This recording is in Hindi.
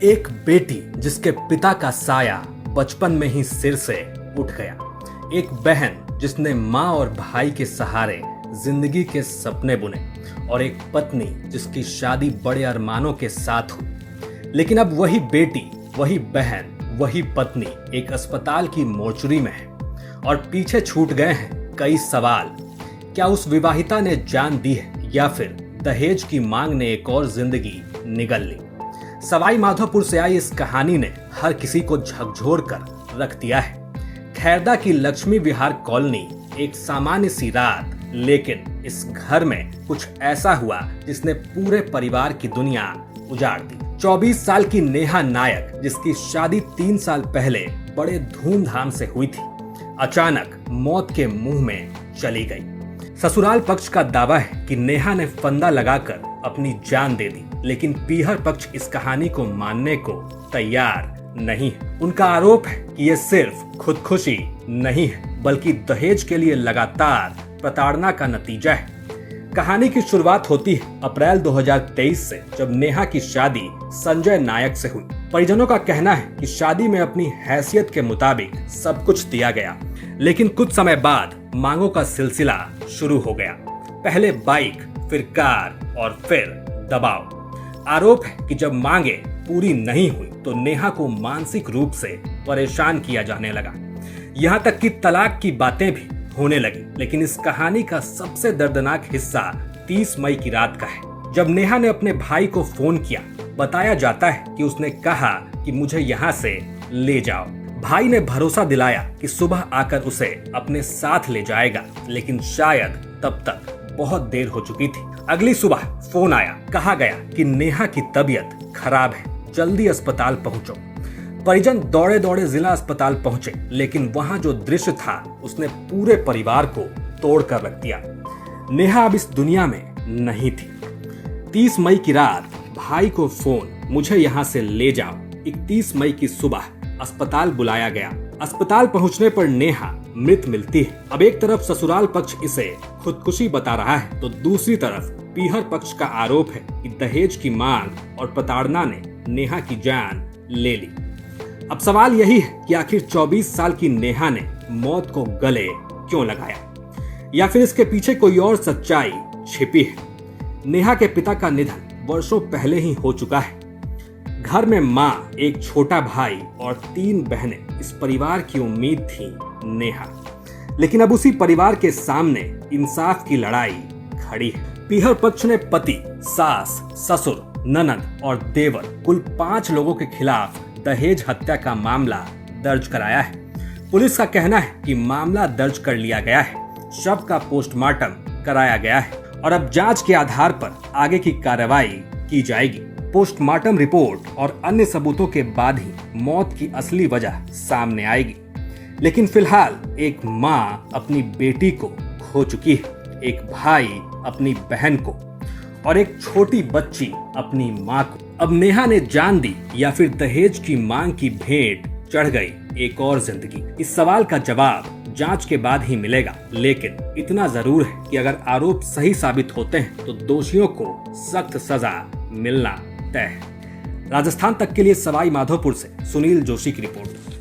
एक बेटी जिसके पिता का साया बचपन में ही सिर से उठ गया। एक बहन जिसने माँ और भाई के सहारे जिंदगी के सपने बुने और एक पत्नी जिसकी शादी बड़े अरमानों के साथ हुई। लेकिन अब वही बेटी, वही बहन, वही पत्नी एक अस्पताल की मोर्चरी में है और पीछे छूट गए हैं कई सवाल। क्या उस विवाहिता ने जान दी है या फिर दहेज की मांग ने एक और जिंदगी निगल ली? सवाई माधोपुर से आई इस कहानी ने हर किसी को झकझोर कर रख दिया है। खैरदा की लक्ष्मी विहार कॉलोनी, एक सामान्य सी रात, लेकिन इस घर में कुछ ऐसा हुआ जिसने पूरे परिवार की दुनिया उजाड़ दी। 24 साल की नेहा नायक, जिसकी शादी 3 साल पहले बड़े धूमधाम से हुई थी, अचानक मौत के मुंह में चली गई। ससुराल पक्ष का दावा है कि नेहा ने फंदा लगाकर अपनी जान दे दी, लेकिन पीहर पक्ष इस कहानी को मानने को तैयार नहीं है। उनका आरोप है कि यह सिर्फ खुदकुशी नहीं है, बल्कि दहेज के लिए लगातार प्रताड़ना का नतीजा है। कहानी की शुरुआत होती है अप्रैल 2023 से, जब नेहा की शादी संजय नायक से हुई। परिजनों का कहना है कि शादी में अपनी हैसियत के मुताबिक सब कुछ दिया गया, लेकिन कुछ समय बाद मांगों का सिलसिला शुरू हो गया। पहले बाइक, फिर कार और फिर दबाव। आरोप है कि जब मांगे पूरी नहीं हुई तो नेहा को मानसिक रूप से परेशान किया जाने लगा। यहाँ तक कि तलाक की बातें भी होने लगी। लेकिन इस कहानी का सबसे दर्दनाक हिस्सा 30 मई की रात का है, जब नेहा ने अपने भाई को फोन किया। बताया जाता है कि उसने कहा कि मुझे यहाँ से ले जाओ। भाई ने भरोसा दिलाया कि सुबह आकर उसे अपने साथ ले जाएगा, लेकिन शायद तब तक बहुत देर हो चुकी थी। अगली सुबह फोन आया, कहा गया कि नेहा की तबीयत खराब है, जल्दी अस्पताल पहुंचो। परिजन दौड़े दौड़े जिला अस्पताल पहुंचे, लेकिन वहां जो दृश्य था उसने पूरे परिवार को तोड़ कर रख दिया। नेहा अब इस दुनिया में नहीं थी। 30 मई की रात भाई को फोन, मुझे यहाँ से ले जाओ। 31 मई की सुबह अस्पताल बुलाया गया। अस्पताल पहुंचने पर नेहा मृत मिलती है। अब एक तरफ ससुराल पक्ष इसे खुदकुशी बता रहा है, तो दूसरी तरफ पीहर पक्ष का आरोप है कि दहेज की मांग और प्रताड़ना ने नेहा की जान ले ली। अब सवाल यही है कि आखिर 24 साल की नेहा ने मौत को गले क्यों लगाया, या फिर इसके पीछे कोई और सच्चाई छिपी है। नेहा के पिता का निधन वर्षों पहले ही हो चुका है। घर में माँ, एक छोटा भाई और 3 बहनें, इस परिवार की उम्मीद थी नेहा। लेकिन अब उसी परिवार के सामने इंसाफ की लड़ाई खड़ी है। पीहर पक्ष ने पति, सास, ससुर, ननद और देवर, कुल 5 लोगों के खिलाफ दहेज हत्या का मामला दर्ज कराया है। पुलिस का कहना है कि मामला दर्ज कर लिया गया है, शव का पोस्टमार्टम कराया गया है और अब जांच के आधार पर आगे की कार्रवाई की जाएगी। पोस्टमार्टम रिपोर्ट और अन्य सबूतों के बाद ही मौत की असली वजह सामने आएगी। लेकिन फिलहाल एक माँ अपनी बेटी को खो चुकी है, एक भाई अपनी बहन को और एक छोटी बच्ची अपनी माँ को। अब नेहा ने जान दी या फिर दहेज की मांग की भेंट चढ़ गई एक और जिंदगी? इस सवाल का जवाब जांच के बाद ही मिलेगा। लेकिन इतना जरूर है कि अगर आरोप सही साबित होते हैं तो दोषियों को सख्त सजा मिलना तय है। राजस्थान तक के लिए सवाई माधोपुर से सुनील जोशी की रिपोर्ट।